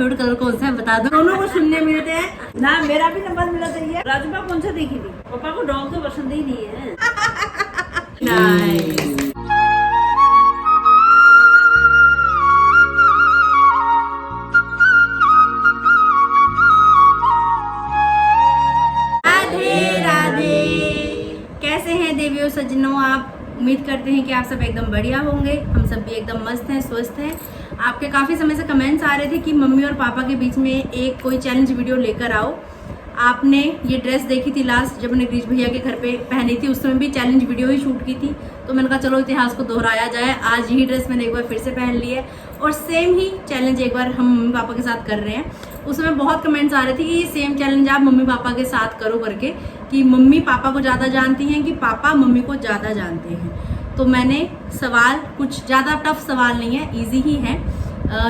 Favourite colour कौन सा है बता दो। दोनों को सुनने मिलते हैं ना, मेरा भी नंबर मिला चाहिए। राजूबा कौन सा देखी थी? पापा को डॉग तो पसंद ही नहीं है। नाइस। राधे राधे, कैसे हैं देवियों सज्जनों आप? उम्मीद करते हैं कि आप सब एकदम बढ़िया होंगे। हम सब भी एकदम मस्त हैं, स्वस्थ हैं। आपके काफ़ी समय से कमेंट्स आ रहे थे कि मम्मी और पापा के बीच में एक कोई चैलेंज वीडियो लेकर आओ। आपने ये ड्रेस देखी थी लास्ट जब मैंने ग्रीश भैया के घर पे पहनी थी, उस समय भी चैलेंज वीडियो ही शूट की थी। तो मैंने कहा चलो इतिहास को दोहराया जाए। आज यही ड्रेस मैंने एक बार फिर से पहन ली है और सेम ही चैलेंज एक बार हम मम्मी पापा के साथ कर रहे हैं। उस समय बहुत कमेंट्स आ रहे थे कि ये सेम चैलेंज आप मम्मी पापा के साथ करो करके, कि मम्मी पापा को ज़्यादा जानती हैं कि पापा मम्मी को ज़्यादा जानते हैं। तो मैंने सवाल कुछ ज़्यादा टफ सवाल नहीं है, ईजी ही है।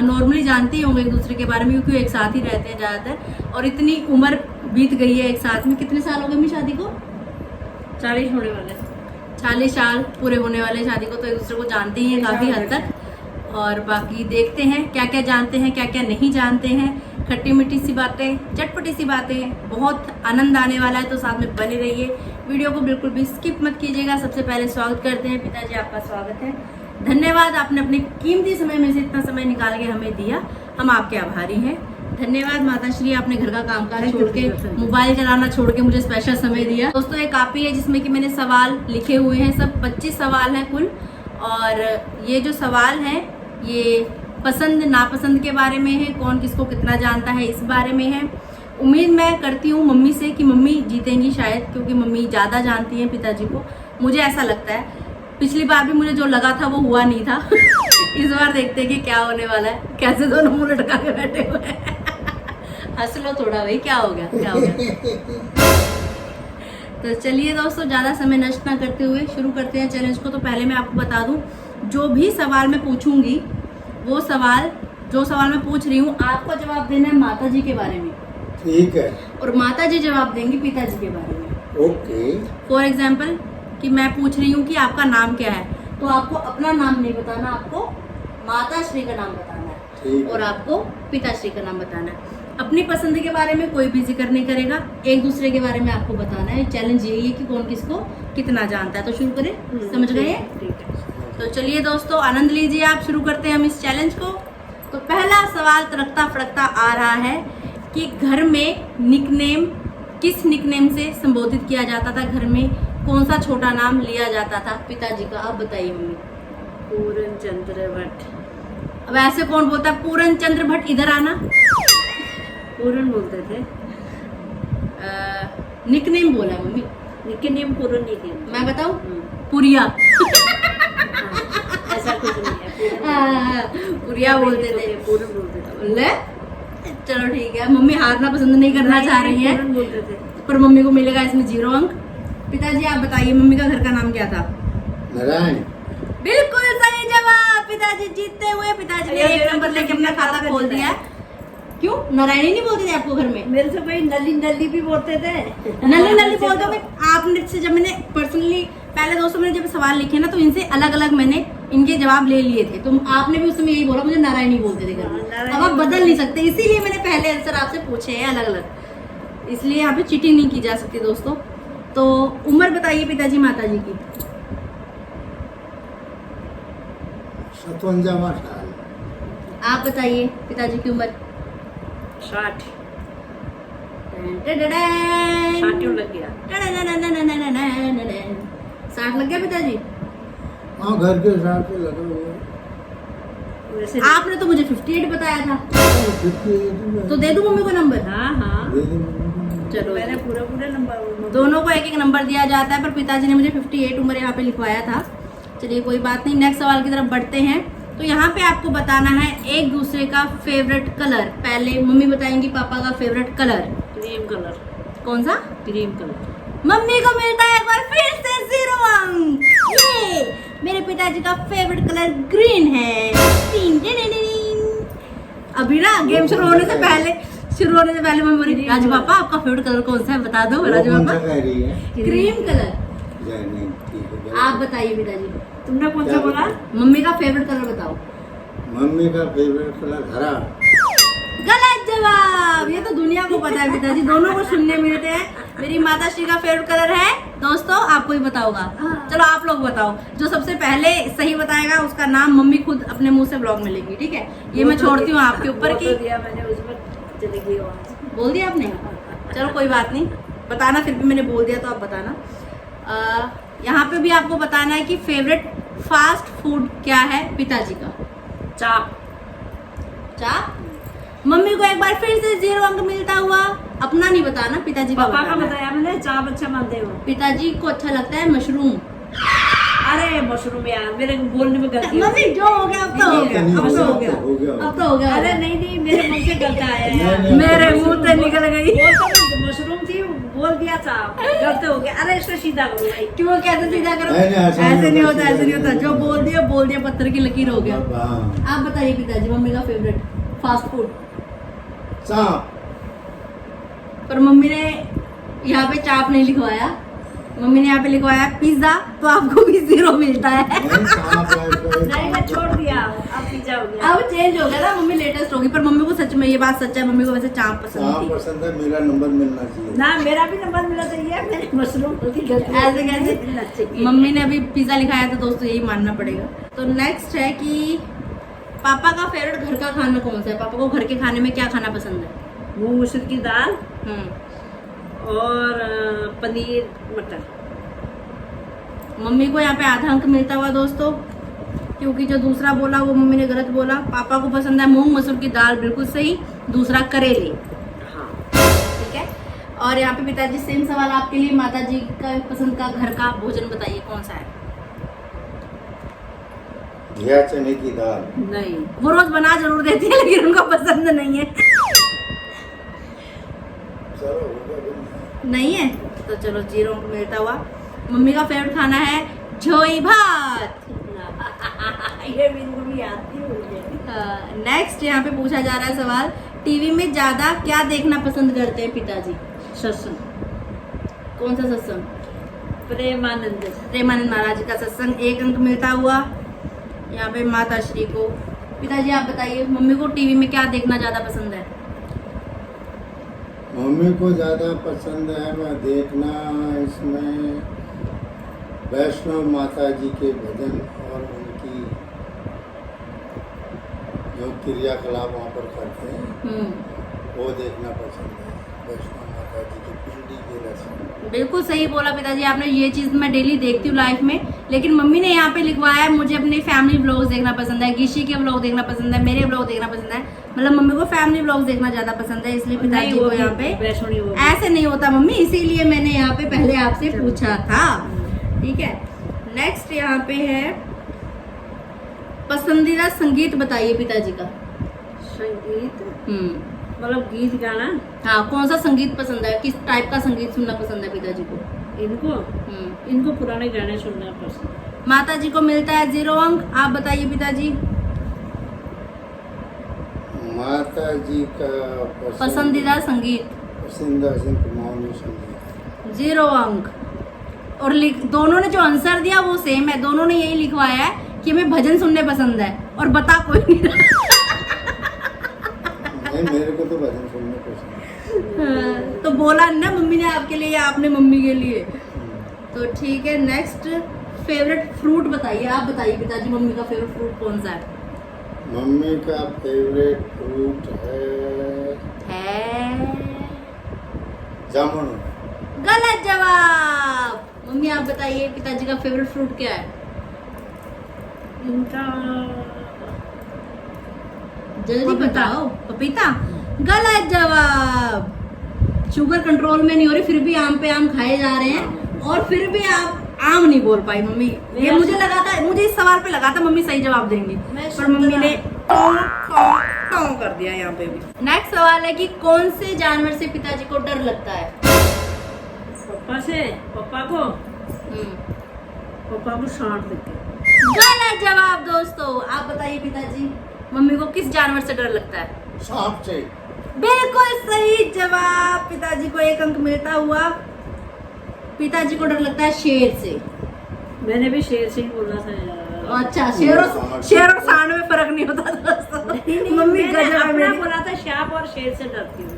नॉर्मली जानते ही होंगे एक दूसरे के बारे में क्योंकि एक साथ ही रहते हैं ज़्यादातर। और इतनी उम्र बीत गई है एक साथ में। कितने साल हो गए मेरी शादी को? 40 होने वाले, 40 साल पूरे होने वाले शादी को। तो एक दूसरे को जानते ही हैं काफ़ी हद तक। और बाकी देखते हैं क्या क्या जानते हैं, क्या क्या नहीं जानते हैं। खट्टी मीठी सी बातें, चटपटी सी बातें, बहुत आनंद आने वाला है। तो साथ में बने रहिए, वीडियो को बिल्कुल भी स्किप मत कीजिएगा। सबसे पहले स्वागत करते हैं पिताजी, आपका स्वागत है। धन्यवाद, आपने अपने कीमती समय में से इतना समय निकाल के हमें दिया, हम आपके आभारी हैं। धन्यवाद माता श्री, आपने घर का कामकाज छोड़ के, मोबाइल चलाना छोड़ के मुझे स्पेशल समय दिया। दोस्तों एक कॉपी है जिसमें कि मैंने सवाल लिखे हुए हैं, सब 25 सवाल हैं कुल। और ये जो सवाल हैं ये पसंद नापसंद के बारे में है, कौन किसको कितना जानता है इस बारे में है। उम्मीद मैं करती हूँ मम्मी से कि मम्मी जीतेंगी शायद, क्योंकि मम्मी ज़्यादा जानती हैं पिताजी को, मुझे ऐसा लगता है। पिछली बार भी मुझे जो लगा था वो हुआ नहीं था। इस बार देखते हैं कि क्या होने वाला है। कैसे दोनों मुंह लटका के बैठे हुए हैं। हंस लो थोड़ा भाई, क्या हो गया, क्या हो गया। तो चलिए दोस्तों ज़्यादा समय नष्ट ना करते हुए शुरू करते हैं चैलेंज को। तो पहले मैं आपको बता दूं, जो भी सवाल मैं पूछूंगी वो सवाल, जो सवाल मैं पूछ रही हूँ आपको जवाब देना है माता जी के बारे में। ठीक है। और माता जी जवाब देंगी पिताजी के बारे में। ओके। फॉर एग्जाम्पल कि मैं पूछ रही हूँ कि आपका नाम क्या है, तो आपको अपना नाम नहीं बताना, आपको माता श्री का नाम बताना है और आपको पिताश्री का नाम बताना है। अपनी पसंद के बारे में कोई भी जिक्र नहीं करेगा, एक दूसरे के बारे में आपको बताना है। चैलेंज यही है कि कौन किसको कितना जानता है। तो शुरू करें, समझ गए? तो चलिए दोस्तों आनंद लीजिए आप। शुरू करते हैं हम इस चैलेंज को। तो पहला सवाल तड़कता फड़कता आ रहा है कि घर में निकनेम किस निकनेम से संबोधित किया जाता था? घर में कौन सा छोटा नाम लिया जाता था पिताजी का? आप बताइए मम्मी। पूरन चंद्र भट्ट। अब ऐसे कौन बोलता है पूरन चंद्र भट्ट? इधर आना। पूरन बोलते थे। निकनेम बोला है मम्मी। निकनेम पूरन नहीं थे। मैं बताऊं? पुरिया। ऐसा कुछ नहीं है। पुरिया बोलते थे। पूरन बोलते थे। ले चलो ठीक है, मम्मी हारना पसंद नहीं करना चाह रही है, पूरन बोलते थे। पर मम्मी को मिलेगा इसमें 0 अंक। पिताजी आप बताइए मम्मी का घर का नाम क्या था? नारायण। बिल्कुल सही जवाब, पिताजी जीतते हुए। पिताजी ने 1 नंबर लेके अपना खाता खोल दिया है। क्यों नारायणी नहीं बोलते थे आपको घर में? मेरे से भाई नली नली भी बोलते थे। नली नली बोलते हो? आपने से जब मैंने पर्सनली पहले दोस्तों मैंने जब सवाल लिखे ना तो इनसे अलग अलग मैंने इनके जवाब ले लिए थे। तो आपने भी उस समय यही बोला मुझे नारायणी बोलते थे घर में। अब आप बदल नहीं सकते, इसीलिए मैंने पहले आंसर आपसे पूछे हैं अलग अलग। इसलिए यहाँ पे चीटिंग नहीं की जा सकती दोस्तों। तो उम्र बताइए पिताजी माता जी की। 57वां साल। आप बताइए पिताजी की उम्र। 60 60 लग गया। 60 लग गया पिताजी? हाँ घर के हिसाब से लगा हुआ। वैसे आपने तो मुझे 58 बताया था। 58 तो दे दूं मम्मी को नंबर? हाँ हाँ, दे दे मुझे। चलो मैंने पूरा नंबर। दोनों को 1-1 नंबर दिया जाता है, पर पिताजी ने मुझे 58 उम्र यहाँ पे लिखवाया था। चलिए कोई बात नहीं, नेक्स्ट सवाल की तरफ बढ़ते हैं। तो यहाँ पे आपको बताना है एक दूसरे का फेवरेट कलर। पहले मम्मी बताएंगी पापा का फेवरेट कलर। Cream colour. कौन सा? Cream colour. मम्मी को मिलता है एक बार फिर से 0 अंक। ये मेरे पिताजी का फेवरेट कलर ग्रीन है। अभी ना गेम शुरू होने से पहले मम्मी बोली राजू पापा आपका फेवरेट कलर कौन सा है बता दो। राजू पापा क्रीम कलर। आप बताइए पिताजी। तुमने कौन सा बोला? मम्मी का फेवरेट कलर बताओ। मम्मी का फेवरेट कलर हरा। गलत जवाब। ये तो दुनिया को पता है पिताजी, दोनों को सुनने मिलते हैं। मेरी माता श्री का फेवरेट कलर है दोस्तों, आपको ही पता होगा। चलो आप लोग बताओ, जो सबसे पहले सही बताएगा उसका नाम मम्मी खुद अपने मुंह से ब्लॉग में लेंगी, ठीक है? ये मैं छोड़ती हूँ आपके ऊपर की। मैंने उसमें चली गई वहाँ से। बोल दिया आपने? चलो कोई बात नहीं, बताना, फिर भी मैंने बोल दिया तो आप बताना। यहाँ पे भी आपको बताना है कि फेवरेट फास्ट फूड क्या है पिताजी का। चाप। चाप। मम्मी को एक बार फिर से 0 अंक मिलता हुआ। अपना नहीं बताना, पिताजी का पापा का बताना है। बताया मैंने, चाप अच्छा मानते हो। पिताजी को अच्छा लगता है मशरूम। अरे मशरूम यार, मेरे बोलने में गलती हो मम्मी गई। जो हो गया अब तो हो गया, अब तो हो गया, अब तो हो गया। अरे नहीं नहीं, मेरे मुंह से गलत आया नहीं, यार। नहीं। मेरे मुंह से निकल गई। बोल तो मशरूम थी, बोल दिया चाप, गलत हो गया। अरे इसको सीधा करो भाई। क्यों, कैसे सीधा करो? नहीं, नहीं, ऐसे नहीं होता, सीधा ऐसे नहीं होता। नहीं जो बोल दिया पत्थर की लकीर हो गया। हाँ। आप बताइए पिताजी, मम्मी का फेवरेट फास्ट फूड। चाप। पर मम्मी ने यहाँ पे चाप नहीं लिखवाया, मम्मी ने यहाँ पे लिखवाया पिज्जा, तो आपको भी 0 मिलता है। नहीं, चाप है, इसको एक नहीं मैं चाप छोड़ दिया, अब पिज्जा हो गया। अब चेंज हो गया ना, मम्मी लेटेस्ट होगी। पर मम्मी को सच में ये बात सच है, मम्मी को वैसे चाप पसंद चाप थी। पसंद है, मेरा नंबर मिलना चाहिए। ना मेरा भी नंबर मिलना चाहिए, मैंने मशरूम की गलती ऐसे कैसे? मिलना चाहिए। मम्मी ने अभी पिज्जा लिखाया था दोस्तों, यही मानना पड़ेगा। तो नेक्स्ट है कि पापा का फेवरेट घर का खाना कौन सा है? पापा को घर के खाने में क्या खाना पसंद है? मूंग मसूर की दाल हम्म। और पनीर मटर। मम्मी को यहाँ पे आधा अंक मिलता हुआ दोस्तों, क्योंकि जो दूसरा बोला वो मम्मी ने गलत बोला। पापा को पसंद है मूंग मसूर की दाल, बिल्कुल सही। दूसरा करेले, हाँ। ठीक है। और यहाँ पे पिताजी सेम सवाल आपके लिए, माता जी का पसंद का घर का भोजन बताइए कौन सा है? घिया चने की दाल। नहीं, वो रोज बना जरूर देती है, लेकिन उनको पसंद नहीं है। चलो हो गया भाई। नहीं है तो चलो 0 अंक मिलता हुआ। मम्मी का फेवरेट खाना है झोई भात। ये बिल्कुल भी आती है। नेक्स्ट यहाँ पे पूछा जा रहा है सवाल, टीवी में ज्यादा क्या देखना पसंद करते हैं पिताजी? सत्संग। कौन सा सत्संग? प्रेमानंद। प्रेमानंद महाराज का सत्संग। 1 अंक मिलता हुआ यहाँ पे माता श्री को। पिताजी आप बताइए, मम्मी को टीवी में क्या देखना ज्यादा पसंद है? मम्मी को ज़्यादा पसंद है मैं देखना इसमें वैष्णव माता जी के भजन और उनकी जो क्रियाकलाप वहाँ पर करते हैं वो देखना पसंद है। वैष्णव माता जी की पिंडी के दर्शन। बिल्कुल सही बोला पिताजी आपने, ये चीज मैं डेली देखती हूँ लाइफ में। लेकिन मम्मी ने यहाँ पे लिखवाया है मुझे अपने फैमिली व्लॉग्स देखना पसंद है, गिशी के व्लॉग देखना पसंद है, मेरे व्लॉग देखना पसंद है। मतलब मम्मी को फैमिली व्लॉग्स देखना ज्यादा पसंद है, इसलिए पिताजी को यहाँ पे। वैष्णवी वो ऐसे नहीं होता मम्मी, इसीलिए मैंने यहाँ पे पहले आपसे पूछा था, ठीक है। नेक्स्ट यहाँ पे है पसंदीदा संगीत बताइए पिताजी का। संगीत हम्म। मतलब गीत गाना। हाँ, कौन सा संगीत पसंद है, किस टाइप का संगीत सुनना पसंद है पिताजी को? इनको पुराने गाने सुनना पसंद है। माता जी को मिलता है 0 अंक। आप बताइए पिताजी। माता जी का पसंदीदा संगीत पसंदीदा मौनी संगीत। 0 अंक। और दोनों ने जो आंसर दिया वो सेम है, दोनों ने यही लिखवाया है कि हमें भजन सुनने पसंद है, और बता कोई नहीं रहा। नहीं, मेरे को तो भजन सुनने पसंद है। तो बोला ना मम्मी ने आपके लिए या आपने मम्मी के लिए, तो ठीक है। नेक्स्ट फेवरेट फ्रूट बताइए, आप बताइए पिताजी, मम्मी का फेवरेट फ्रूट कौन सा है? मम्मी का फेवरेट फ्रूट है जामुन। गलत जवाब। मम्मी आप बताइए पिताजी का फेवरेट फ्रूट क्या है? इनका जल्दी पपीता। बताओ। पपीता। गलत जवाब। शुगर कंट्रोल में नहीं हो रही, फिर भी आम पे आम खाए जा रहे हैं, और फिर भी आप आम नहीं बोल पाई मम्मी। ये मुझे लगा था, मुझे इस सवाल पे लगा था मम्मी सही जवाब देंगी, पर मम्मी ने टों कर दिया यहाँ पे भी। नेक्स्ट सवाल है कि कौन से जानवर से पिताजी को डर लगता है? पापा से। पापा को सांप देते। गलत जवाब दोस्तों। आप बताइए पिताजी, मम्मी को किस जानवर से डर लगता है? सांप से। बिल्कुल सही जवाब। पिताजी को 1 अंक मिलता हुआ। पिताजी को डर लगता है शेर से। मैंने भी शेर से ही बोला था यार। अच्छा, शेर और सांड में फर्क नहीं होता दोस्तों। मम्मी मैंने गजब है अपना मेरी। बोला था, सांप और शेर से डरती हूँ।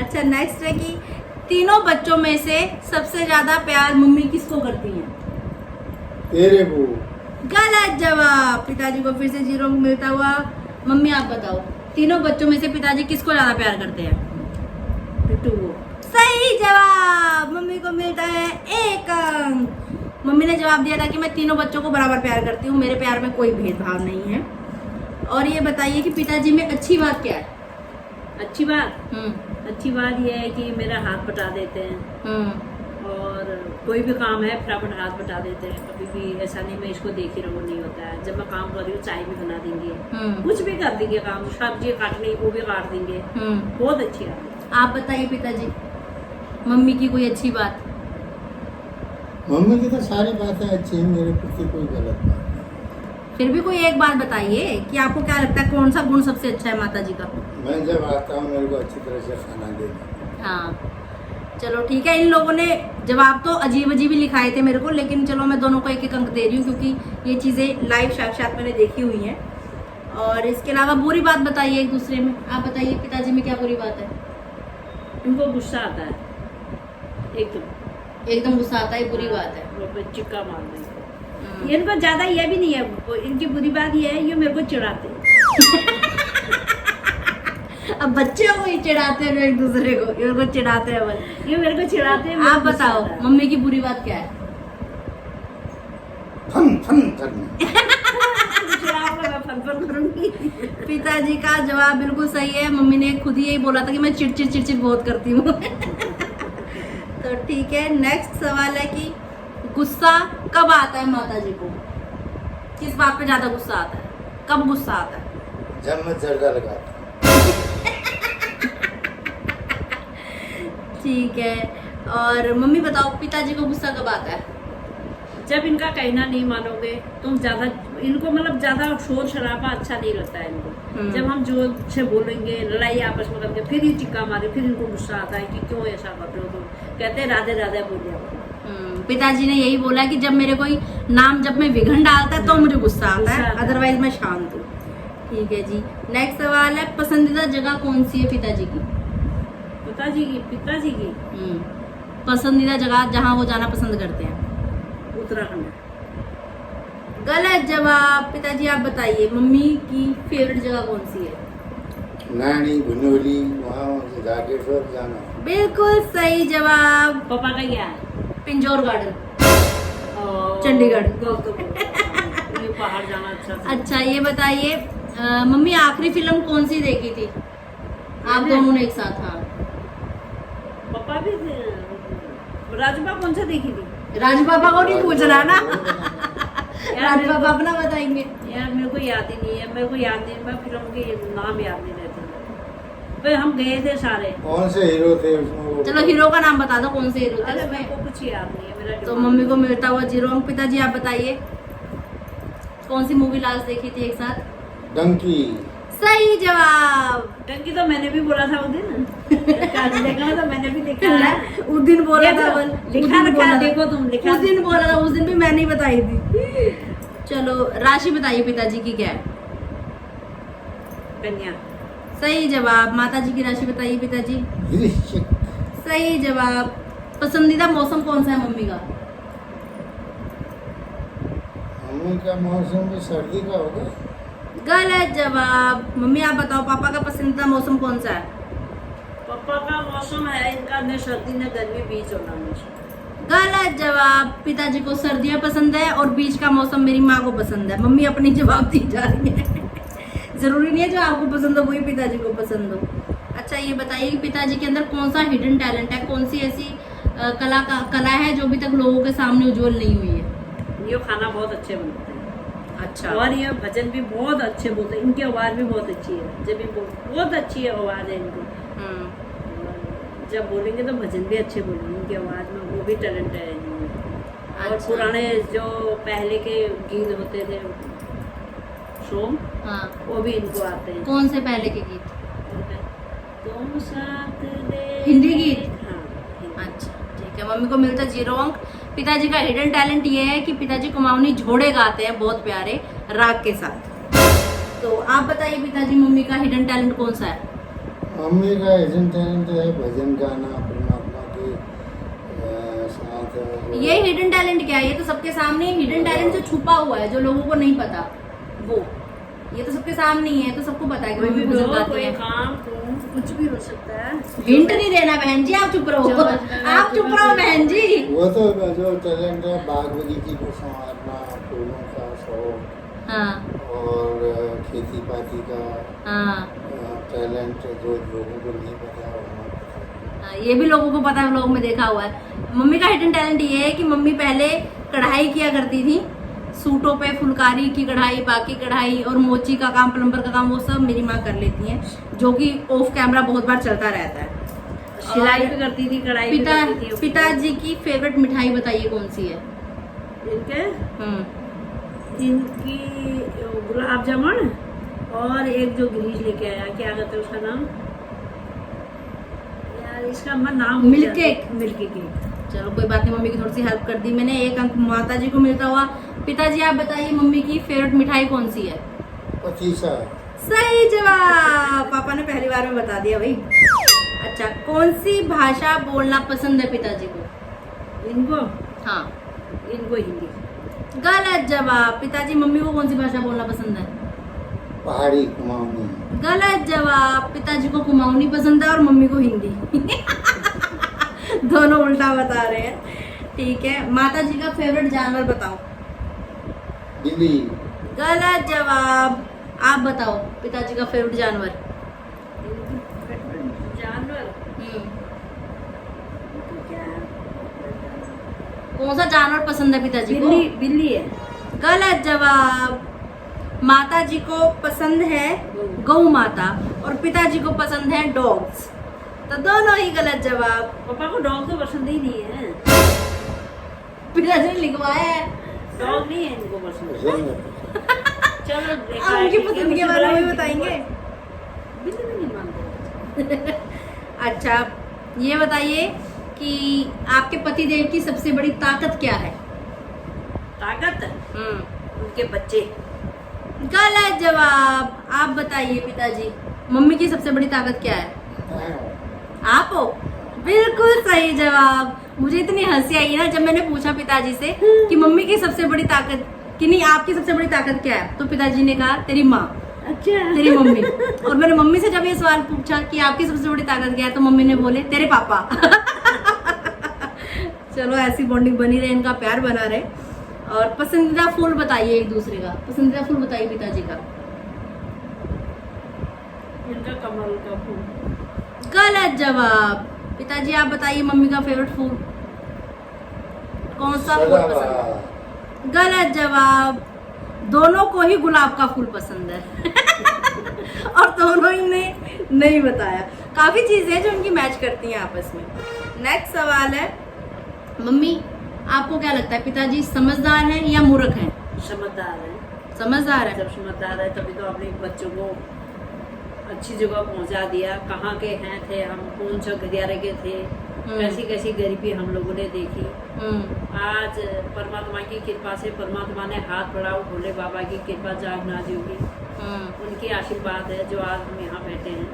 अच्छा, नेक्स्ट है कि तीनों बच्चों में से सबसे ज्यादा प्यार मम्मी किसको करती हैं? तेरे को। गलत जवाब। पिताजी को फिर से 0 मिलता हुआ। मम्मी आप बताओ, तीनों बच्चों में से पिताजी किसको ज्यादा प्यार करते हैं? पिट्टू को। सही जवाब। मम्मी को मिलता है 1 अंक। मम्मी ने जवाब दिया था कि मैं तीनों बच्चों को बराबर प्यार करती हूँ, मेरे प्यार में कोई भेदभाव नहीं है। और ये बताइए कि पिताजी में अच्छी बात क्या है? अच्छी बात यह है कि मेरा हाथ बटा देते हैं, और कोई भी काम है फटाफट हाथ बटा देते हैं। कभी भी ऐसा नहीं मैं इसको देख ही रहूँ, नहीं होता है। जब मैं काम कर रही हूँ चाय भी बना देंगे, कुछ भी कर देंगे काम, सब्जी काटनी वो भी काट देंगे। बहुत अच्छी बात है। आप बताइए पिताजी, मम्मी की कोई अच्छी बात? मम्मी की तो सारी बातें अच्छी हैं, मेरे प्रति कोई गलत बात नहीं। फिर भी कोई एक बात बताइए कि आपको क्या लगता है कौन सा गुण सबसे अच्छा है माता जी का? मैं जब आता हूँ मेरे को अच्छी तरह से खाना दे देते। हाँ, चलो ठीक है। इन लोगों ने जवाब तो अजीब अजीब ही लिखाए थे मेरे को, लेकिन चलो मैं दोनों को 1-1 अंक दे रही हूँ क्योंकि ये चीज़ें लाइव साक्षात मैंने देखी हुई हैं। और इसके अलावा बुरी बात बताइए एक दूसरे में। आप बताइए पिताजी में क्या बुरी बात है? इनको गुस्सा आता है, एकदम गुस्सा आता है, बुरी बात है। वो चिक्का मार देंगे। इनको ज्यादा ये भी नहीं है, इनकी बुरी बात ये है ये मेरे को चिढ़ाते हैं। अब बच्चे को ही चिढ़ाते हैं एक दूसरे को, इनको चिढ़ाते हैं बस। ये मेरे को चिढ़ाते हैं। आप बताओ मम्मी की बुरी बात क्या है? फन फन करना। मैं फन करूंगी। पिताजी का जवाब बिल्कुल सही है। मम्मी ने खुद ही यही बोला था कि मैं चिड़चिड़ बहुत करती हूँ। तो ठीक है, नेक्स्ट सवाल है कि गुस्सा कब आता है माता जी को? किस बात पे ज्यादा गुस्सा आता है? कब गुस्सा आता है? जब मैं जर्दा लगाता हूँ। ठीक है। और मम्मी बताओ पिताजी को गुस्सा कब आता है? जब इनका कहना नहीं मानोगे तुम, ज्यादा इनको मतलब ज्यादा शोर शराबा अच्छा नहीं लगता है इनको। जब हम जोर से बोलेंगे, लड़ाई आपस में करके, फिर ये चिक्का मारे, फिर इनको गुस्सा आता है कि क्यों ऐसा कर रहे हो तुम। कहते हैं राधे राधे बोल जाओ। पिताजी ने यही बोला कि जब मेरे कोई नाम जब मैं विघन डालता है तो मुझे गुस्सा आता है, अदरवाइज मैं शांत हूँ। ठीक है जी। नेक्स्ट सवाल है, पसंदीदा जगह कौन सी है पिताजी की? पिताजी की पसंदीदा जगह जहाँ वो जाना पसंद करते हैं? उत्तराखंड। गलत जवाब। पिताजी आप बताइए मम्मी की फेवरेट जगह कौन सी है? नानी गुनोली, वहाँ जागेश्वर जाना। बिल्कुल सही जवाब। पापा का क्या है? पिंजौर गार्डन, और चंडीगढ़। ये पहाड़ जाना अच्छा था। अच्छा ये बताइए मम्मी आखिरी फिल्म कौन सी देखी थी आप दोनों ने एक साथ? हाँ, पापा भी राजबा कौन सा देखी थी? राजू पापा को नहीं पूछना ना। यार राजू पापा अपना बताएंगे। यार मेरे को याद ही नहीं है, मैं फिल्म के नाम याद नहीं रहते। भाई हम गए थे सारे। कौन से हीरो थे उसमें? चलो हीरो का नाम बता दो, कौन से हीरो थे अरे उसमें? मेरे को कुछ याद नहीं है मेरा। तो मम्मी को मिलता हुआ 0 अंक। पिताजी आप बताइए कौन सी मूवी लास्ट देखी थी एक साथ? डंकी। सही जवाब। टंकी तो मैंने भी बोला था उस दिन। देखना तो मैंने भी देखा है। उस दिन बोला था, लिखा रखा देखो तुम, लिखा उस दिन बोला था, उस दिन भी मैंने ही बताई थी। चलो राशि बताइए पिताजी की क्या है? कन्या। सही जवाब। माता जी की राशि बताइए पिताजी। वृश्चिक। सही जवाब। पसंदीदा मौसम कौन सा है मम्मी का? मम्मी का मौसम भी सर्दी का होगा। गलत जवाब। मम्मी आप बताओ पापा का पसंदीदा मौसम कौन सा है? पापा का मौसम है इनका न सर्दी न गर्मी, बीच होना हमेशा। गलत जवाब। पिताजी को सर्दियाँ पसंद है और बीच का मौसम मेरी माँ को पसंद है। मम्मी अपनी जवाब दी जा रही है। जरूरी नहीं है जो आपको पसंद हो वही पिताजी को पसंद हो। अच्छा ये बताइए कि पिताजी के अंदर कौन सा हिडन टैलेंट है, कौन सी ऐसी कला है जो अभी तक लोगों के सामने उज्जवल नहीं हुई है? ये खाना बहुत अच्छे बनते हैं। अच्छा। और ये भजन भी बहुत अच्छे बोलते हैं। इनकी आवाज़ भी बहुत अच्छी है। जब भी बहुत अच्छी है आवाज़ है इनकी। जब बोलेंगे तो भजन भी अच्छे बोलेंगे। इनकी आवाज़ में वो भी टैलेंट है इनमें। और अच्छा। पुराने जो पहले के गीत होते थे सोम, हाँ, वो भी इनको आते हैं। कौन से पहले के गीत? तुम साथ दे। हिंदी गीत? हाँ, हिंदी। अच्छा ठीक है। मम्मी को मिलता 0 अंक। पिताजी का हिडन टैलेंट ये है कि पिताजी कुमाऊनी झोड़े गाते हैं बहुत प्यारे राग के साथ। तो आप बताइए पिताजी, मम्मी का हिडन टैलेंट कौन सा है? मम्मी का हिडन टैलेंट है भजन गाना परमात्मा के साथ। ये हिडन टैलेंट क्या है? ये तो सबके सामने हिडन टैलेंट जो छुपा हुआ है, जो लोगों को नहीं पता, वो ये तो सबके सामने ही है, तो सबको पता है कि कोई भी मम्मी भजन हो, गाती कोई है। काम कुछ भी हो सकता है। हिंट नहीं देना बहन जी, आप चुप रहो, आप चुप रहो बहन जी। वो तो जो टैलेंट है बाग बगीचे को संवारना, फूलों का शौक हाँ और खेती बाड़ी का हाँ टैलेंट जो लोगों को नहीं पता वो हमें पता है। ये भी लोगों को पता है, लोगों में देखा हुआ है। मम्मी का हिडन टैलेंट ये है कि मम्मी पहले कढ़ाई किया करती थी, सूटों पे फुलकारी की कढ़ाई, बाकी कढ़ाई और मोची का काम, प्लम्बर का काम, वो सब मेरी माँ कर लेती हैं, जो कि ऑफ कैमरा बहुत बार चलता रहता है। सिलाई भी करती थी, कढ़ाई भी करती थी। पिताजी की फेवरेट मिठाई बताइए कौन सी है? इनके इनकी गुलाब जामुन और एक जो गिरीश लेके आया, क्या कहते हैं उसका नाम यार, इसका नाम मिल्क केक। Milk cake. चलो कोई बात नहीं, मम्मी की थोड़ी सी हेल्प कर दी मैंने, एक अंक माता जी को मिलता हुआ। पिताजी आप बताइए मम्मी की फेवरेट मिठाई कौन सी है? पतीसा। सही जवाब, पापा ने पहली बार में बता दिया भाई। अच्छा, कौन सी भाषा बोलना पसंद है पिताजी को? इनको हाँ, इनको हिंदी। गलत जवाब। पिताजी मम्मी को कौन सी भाषा बोलना पसंद है? पहाड़ी कुमाऊनी। गलत जवाब। पिताजी को कुमाऊनी पसंद है और मम्मी को हिंदी। दोनों उल्टा बता रहे हैं। ठीक है, माता जी का फेवरेट जानवर बताओ। बिल्ली। गलत जवाब। आप बताओ पिताजी का फेवरेट जानवर। जानवर कौन सा जानवर पसंद है पिताजी को? बिल्ली। बिल्ली है। गलत जवाब। माता जी को पसंद है गौ माता और पिताजी को पसंद है डॉग्स, तो दोनों ही गलत जवाब। पापा को डॉग तो पसंद ही नहीं है। पिताजी ने लिखवाया है। डॉग नहीं है इनको पसंद। चलो देखा आप है उनकी कि पसंद के मुझे बारे में बुलाई बताएंगे। बिल्ली भी नहीं मानते। अच्छा, ये बताइए कि आपके पति देव की सबसे बड़ी ताकत क्या है? ताकत उनके बच्चे। गलत जवाब। आप बताइए पिताजी, मम्मी की सबसे बड़ी ताकत क्या है? आप हो। बिल्कुल सही जवाब। मुझे इतनी हंसी आई ना जब मैंने पूछा पिताजी से कि मम्मी की सबसे बड़ी ताकत कि नहीं, आपकी सबसे बड़ी ताकत क्या है, तो पिताजी ने कहा तेरी माँ, अच्छा, तेरी मम्मी। और मैंने मम्मी से जब ये सवाल पूछा कि आपकी सबसे बड़ी ताकत क्या है, तो मम्मी ने बोले तेरे पापा। चलो ऐसी बॉन्डिंग बनी रहे, इनका प्यार बना रहे। और पसंदीदा फूल बताइए एक दूसरे का। पसंदीदा फूल बताइए पिताजी का। इनका कमल का फूल। गलत जवाब। पिताजी आप बताइए मम्मी का फेवरेट फूल कौन सा फूल पसंद है? गलत जवाब। दोनों को ही गुलाब का फूल पसंद है। और दोनों ही ने नहीं बताया। काफी चीजें हैं जो उनकी मैच करती हैं आपस में। नेक्स्ट सवाल है, मम्मी आपको क्या लगता है पिताजी समझदार हैं या मूर्ख हैं? समझदार है। समझदार है। जब समझदार है तभी तो अपने बच्चों को अच्छी जगह पहुंचा दिया। कहाँ के हैं थे हम, कौन सा गलियारे के थे, कैसी कैसी गरीबी हम लोगों ने देखी। आज परमात्मा की कृपा से परमात्मा ने हाथ बढ़ाओ, भोले बाबा की कृपा जाग नाजी होगी, उनकी आशीर्वाद है जो आज हम यहाँ बैठे हैं।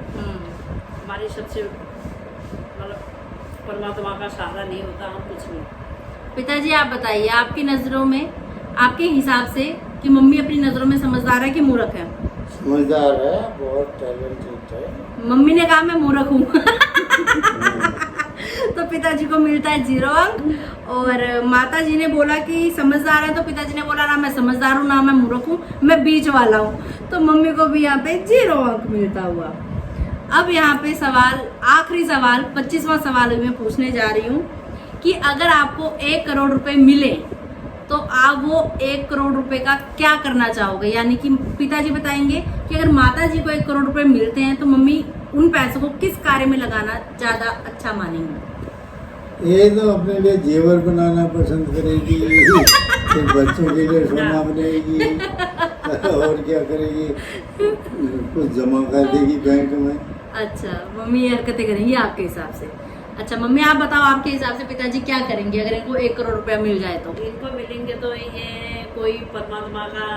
हमारी सबसे मतलब परमात्मा का सहारा नहीं होता हम कुछ नहीं। पिताजी आप बताइए, आपकी नजरों में, आपके हिसाब से कि मम्मी अपनी नजरों में समझदार है कि मूर्ख है? समझदार है, बहुत टैलेंटेड है। मम्मी ने कहा मैं मूर्ख हूँ। तो पिताजी को मिलता है 0 अंक। और माता जी ने बोला कि समझदार है, तो पिताजी ने बोला ना मैं समझदार हूँ ना मैं मूर्ख हूँ, मैं बीच वाला हूँ, तो मम्मी को भी यहाँ पे 0 अंक मिलता हुआ। अब यहाँ पे सवाल, आखिरी सवाल, 25वां सवाल मैं पूछने जा रही हूँ कि अगर आपको 1 करोड़ रुपए मिले तो आप वो 1 करोड़ रुपए का क्या करना चाहोगे? यानी कि पिताजी बताएंगे कि अगर माता जी को 1 करोड़ रुपए मिलते हैं तो मम्मी उन पैसों को किस कार्य में लगाना ज्यादा अच्छा मानेंगे? ये तो अपने लिए जेवर बनाना पसंद करेगी, तो बच्चों के लिए सोना बनेगी, और क्या करेगी, कुछ जमा कर देगी बैंक में। अच्छा, मम्मी ये हरकतें करेंगी आपके हिसाब से। अच्छा मम्मी आप बताओ, आपके हिसाब से पिताजी क्या करेंगे अगर इनको 1 करोड़ रुपया मिल जाए तो? इनको मिलेंगे तो ये कोई परमात्मा का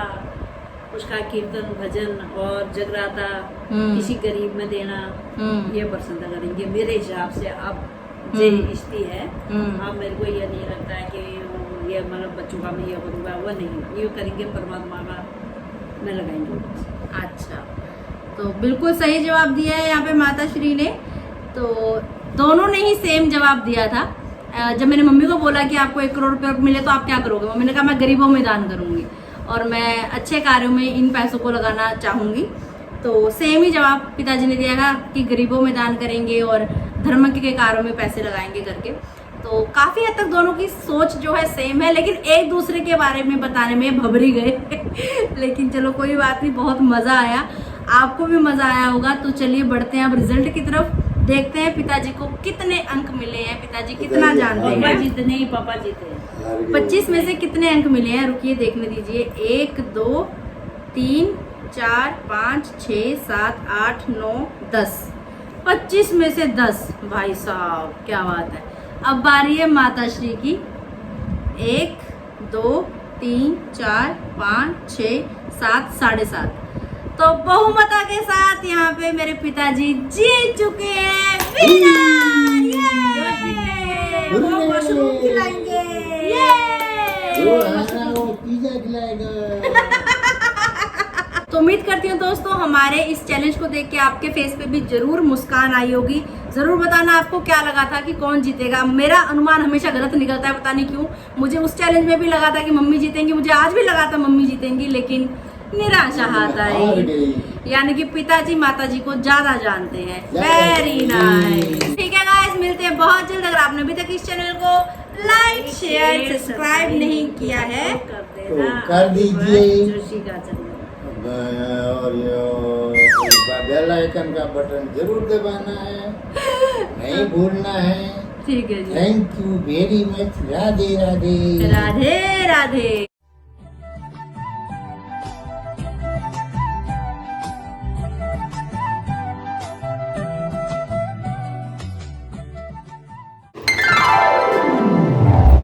उसका कीर्तन भजन और जगराता किसी गरीब में देना, ये पसंद करेंगे मेरे हिसाब से। अब ये स्थिति है, अब मेरे को ये नहीं लगता है कि ये मतलब बच्चों का मैं ये करूँगा, वो नहीं, ये करेंगे परमात्मा का में लगाएंगे। अच्छा, तो बिल्कुल सही जवाब दिया है यहाँ पे माता श्री ने। तो दोनों ने ही सेम जवाब दिया था। जब मैंने मम्मी को बोला कि आपको 1 करोड़ रुपये मिले तो आप क्या करोगे, मम्मी ने कहा मैं गरीबों में दान करूंगी और मैं अच्छे कार्यों में इन पैसों को लगाना चाहूंगी। तो सेम ही जवाब पिताजी ने दिया था कि गरीबों में दान करेंगे और धर्म के कार्यों में पैसे लगाएंगे करके। तो काफी हद तक दोनों की सोच जो है सेम है, लेकिन एक दूसरे के बारे में बताने में भबरी गए लेकिन चलो कोई बात नहीं, बहुत मजा आया, आपको भी मजा आया होगा। तो चलिए बढ़ते हैं अब रिजल्ट की तरफ, देखते हैं पिताजी को कितने अंक मिले हैं, पिताजी कितना जानते पापा हैं, जितने ही पापा जीते। 25 में से कितने अंक मिले हैं, रुकिए देखने दीजिए। 1 2 3 4 5 6 7 8 9 10, 25 में से 10, भाई साहब क्या बात है। अब बारी है माता श्री की। 1 2 3 4 5 6 7 7.5, तो बहुमता के साथ यहाँ पे मेरे पिताजी जीत चुके हैं। विनर! ये! वो मशरूम खिलाएंगे। जो हारा वो पिज्जा खिलाएगा। तो उम्मीद करती हूँ दोस्तों हमारे इस चैलेंज को देख के आपके फेस पे भी जरूर मुस्कान आई होगी। जरूर बताना आपको क्या लगा था कि कौन जीतेगा। मेरा अनुमान हमेशा गलत निकलता है, पता नहीं क्यों। मुझे उस चैलेंज में भी लगा था कि मम्मी जीतेंगी, मुझे आज भी लगा था मम्मी जीतेंगी, लेकिन निराशा हाथा है, यानी कि पिताजी माताजी को ज्यादा जानते हैं। Very nice. ठीक है गाइस, मिलते हैं बहुत जल्द। अगर आपने अभी तक इस चैनल को लाइक शेयर सब्सक्राइब नहीं किया है तो कर दीजिए, जोशी का चैनल और बेल आइकन का बटन जरूर दबाना है, नहीं भूलना है। ठीक है जी, thank you very much. Radhe Radhe. Radhe Radhe.